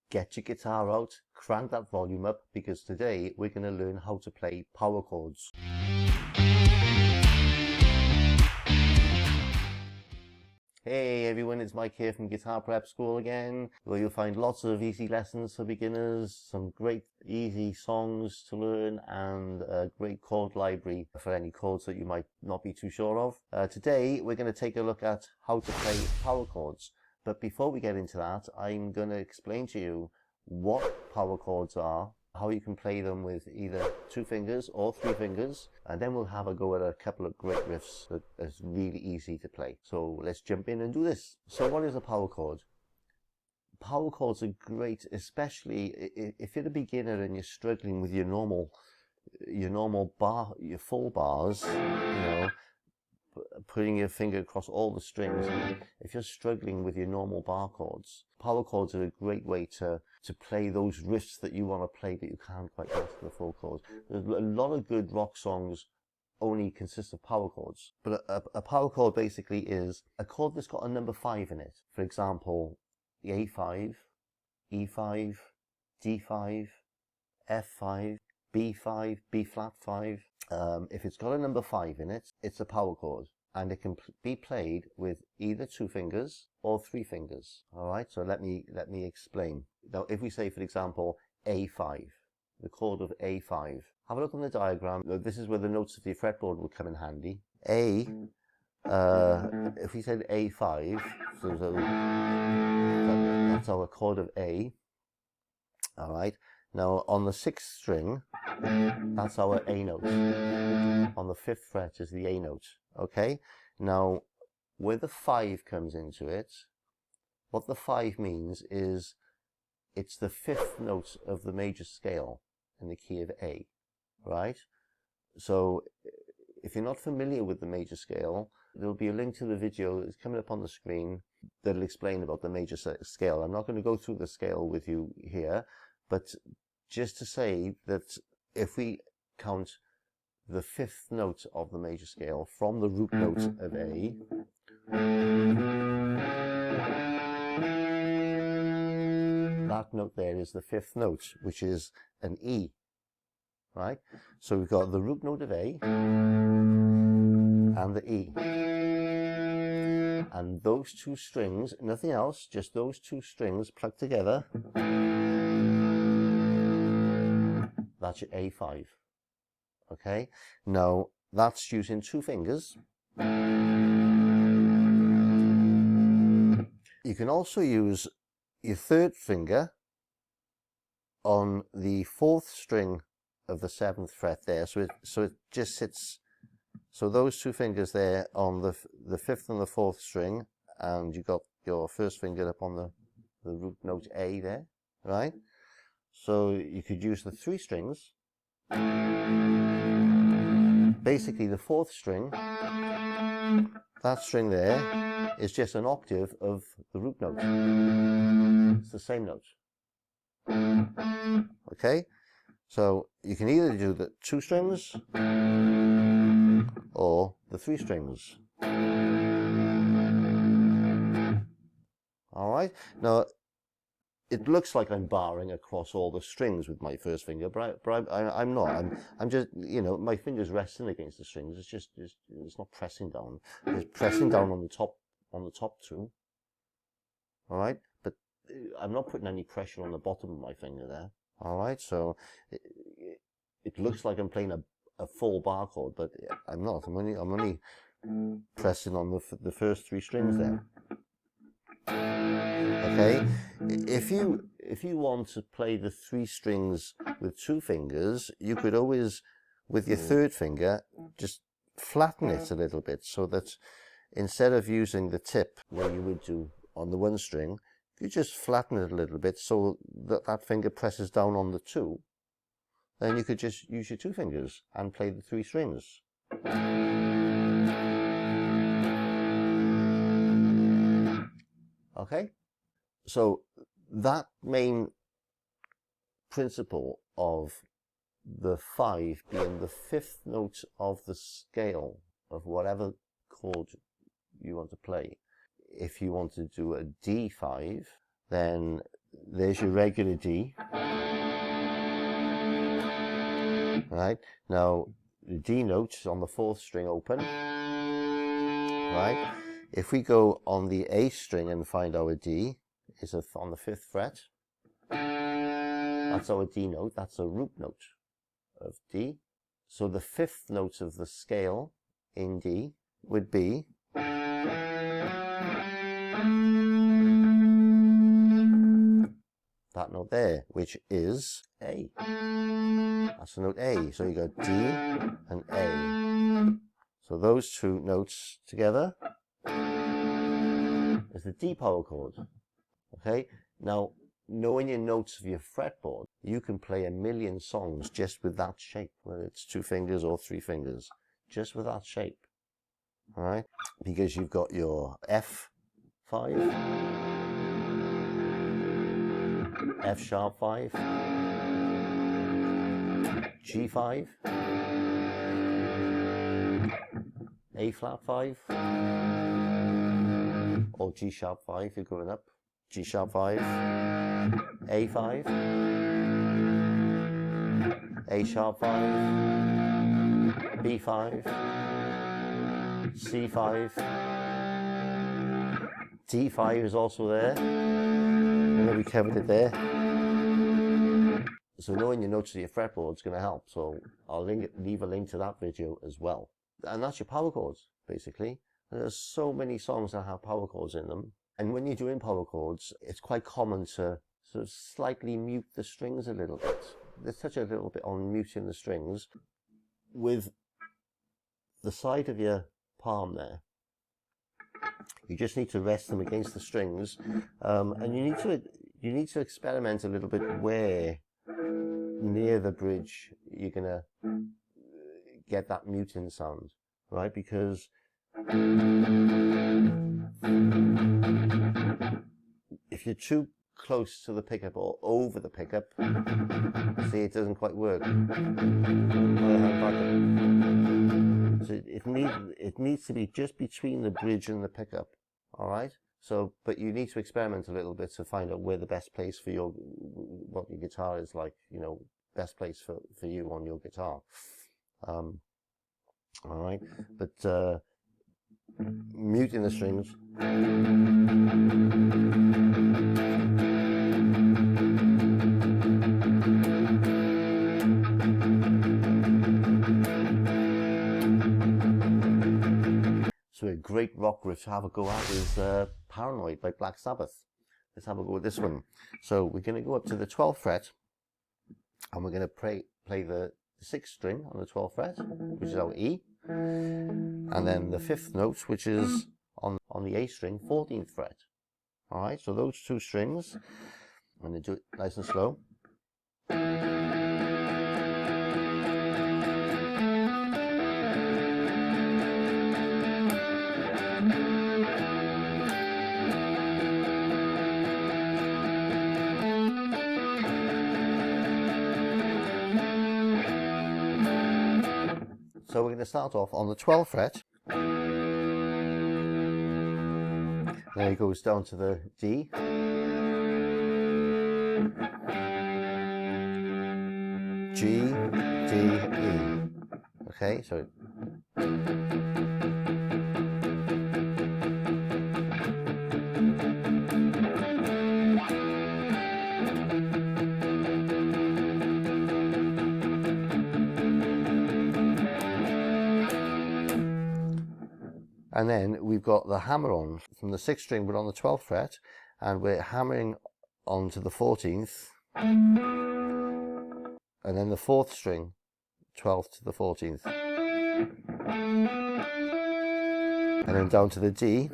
get your guitar out, crank that volume up, because today we're going to learn how to play power chords. Hey everyone, it's Mike here from Guitar Prep School again, where you'll find lots of easy lessons for beginners, some great easy songs to learn, and a great chord library for any chords that you might not be too sure of. Today we're going to take a look at how to play power chords. But before we get into that, I'm going to explain to you what power chords are, how you can play them with either 2 fingers or 3 fingers, and then we'll have a go at a couple of great riffs that is really easy to play. So let's jump in and do this. So what is a power chord? Power chords are great, especially if you're a beginner and you're struggling with your normal bar, your full bars, putting your finger across all the strings. If you're struggling with your normal bar chords, power chords are a great way to play those riffs that you want to play but you can't quite master the full chords. There's a lot of good rock songs only consist of power chords, but a power chord basically is a chord that's got a number 5 in it. For example, the A5, E5, D5, F5, B5, B flat 5. If it's got a number 5 in it, it's a power chord, and it can be played with either 2 fingers or 3 fingers. Alright, so let me explain. Now, if we say, for example, A5, the chord of A5, have a look on the diagram. This is where the notes of the fretboard will come in handy. If we said A5, so that's our chord of A. Alright, now on the 6th string, that's our A note. On the 5th fret is the A note. Okay, now where the 5 comes into it, what the 5 means is it's the 5th note of the major scale in the key of A, right? So if you're not familiar with the major scale, there'll be a link to the video that's coming up on the screen that'll explain about the major scale. I'm not going to go through the scale with you here, but just to say that if we count the 5th note of the major scale from the root note of A, that note there is the 5th note, which is an E, right? So we've got the root note of A and the E, and those 2 strings, nothing else, just those 2 strings plugged together, that's your A5. Okay, now that's using 2 fingers. You can also use your 3rd finger on the 4th string of the 7th fret there, so it just sits. So those 2 fingers there on the 5th and the 4th string, and you got your 1st finger up on the root note A there, right? So you could use the 3 strings. Basically the 4th string, that string there is just an octave of the root note. It's the same note. Okay, so you can either do the 2 strings or the 3 strings. Alright, now it looks like I'm barring across all the strings with my 1st finger, but I'm not. I'm just, my finger's resting against the strings. It's not pressing down. It's pressing down on the top 2. All right, but I'm not putting any pressure on the bottom of my finger there. All right, so it looks like I'm playing a full bar chord, but I'm not. I'm only pressing on the first 3 strings there. Okay, if you want to play the 3 strings with 2 fingers, you could always, with your 3rd finger, just flatten it a little bit, so that instead of using the tip where you would do on the 1 string, you just flatten it a little bit so that finger presses down on the 2. Then you could just use your 2 fingers and play the 3 strings. Okay, so that main principle of the 5 being the 5th note of the scale of whatever chord you want to play. If you want to do a D5, then there's your regular D. Right, now the D note is on the 4th string open. Right, if we go on the A string and find our D, is on the 5th fret. That's our D note, that's a root note of D. So the 5th note of the scale in D would be that note there, which is A. That's the note A. So you got D and A. So those two notes together is the D power chord. Okay, now knowing your notes of your fretboard, you can play a million songs just with that shape, whether it's 2 fingers or 3 fingers, just with that shape. All right, because you've got your F5, F sharp 5, G5, A flat 5, or G sharp 5 if you're going up, G sharp 5, A5, A sharp 5, B5, C5, D5 is also there, and we covered it there. So knowing your notes of your fretboard is going to help, so I'll leave a link to that video as well. And that's your power chords, basically. There's so many songs that have power chords in them, and when you're doing power chords, it's quite common to sort of slightly mute the strings a little bit. There's touch a little bit on muting the strings with the side of your palm there. You just need to rest them against the strings, and you need to experiment a little bit where near the bridge you're gonna get that muting sound, right? Because if you're too close to the pickup or over the pickup, see, it doesn't quite work. So it needs to be just between the bridge and the pickup, all right? So, but you need to experiment a little bit to find out where the best place for what your guitar is like, you know, best place for you on your guitar. All right, but muting the strings. So a great rock riff to have a go at is Paranoid by Black Sabbath. Let's have a go with this one. So we're going to go up to the 12th fret, and we're going to play the 6th string on the 12th fret, which is our E, and then the 5th note, which is on the A string, 14th fret. All right, so those 2 strings, I'm going to do it nice and slow. So we're going to start off on the 12th fret, then it goes down to the D, G, D, E. Okay, so and then we've got the hammer on from the 6th string, but on the 12th fret, and we're hammering onto the 14th, and then the 4th string, 12th to the 14th, and then down to the D,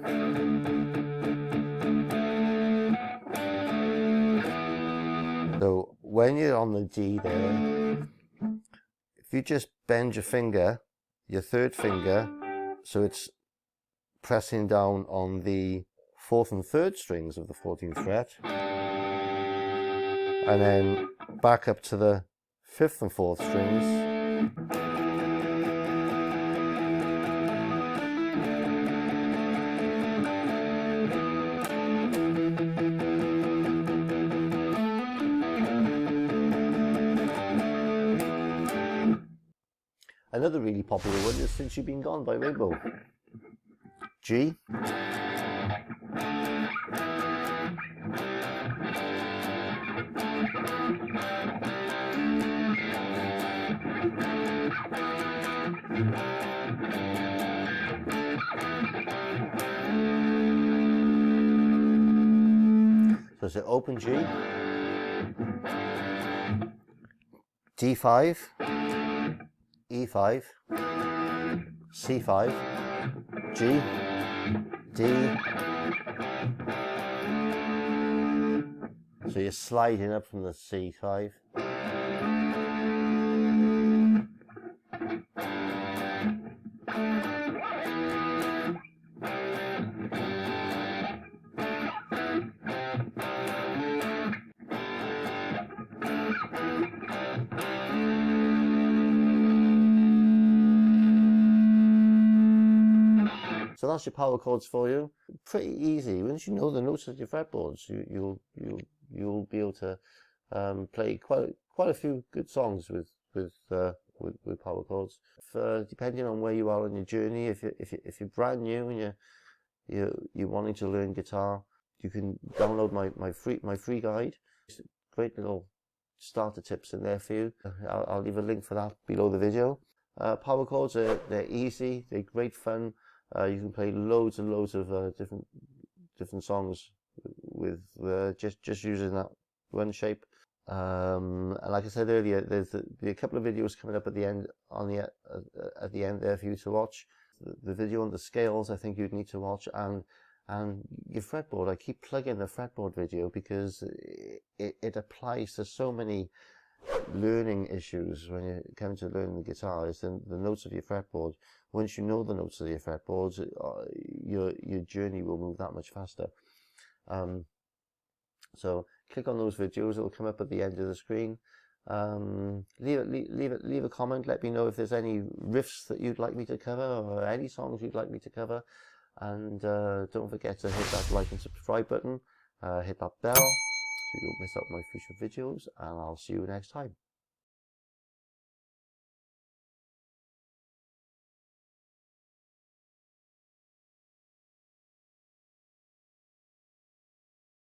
so when you're on the D there, if you just bend your finger, your 3rd finger, so it's pressing down on the 4th and 3rd strings of the 14th fret, and then back up to the 5th and 4th strings, Another really popular one is Since You've Been Gone by Rainbow. G. So it's an open G, D5, E5, C5, G, D. So you're sliding up from the C5. So that's your power chords for you. Pretty easy. Once you know the notes of your fretboards, you'll be able to play quite a few good songs with power chords. Depending on where you are on your journey, if you're brand new and you're wanting to learn guitar, you can download my free guide. Great little starter tips in there for you. I'll leave a link for that below the video. Power chords they're easy. They're great fun. You can play loads and loads of different songs with just using that one shape. And like I said earlier, there's a couple of videos coming up at the end at the end there for you to watch. The video on the scales I think you'd need to watch, and your fretboard. I keep plugging the fretboard video because it applies to so many learning issues when you come to learning the guitar. Is the notes of your fretboard. Once you know the notes of your fretboards, your journey will move that much faster. So click on those videos. It'll come up at the end of the screen. Leave a comment. Let me know if there's any riffs that you'd like me to cover, or any songs you'd like me to cover. And don't forget to hit that like and subscribe button. Hit that bell so you don't miss out my future videos. And I'll see you next time.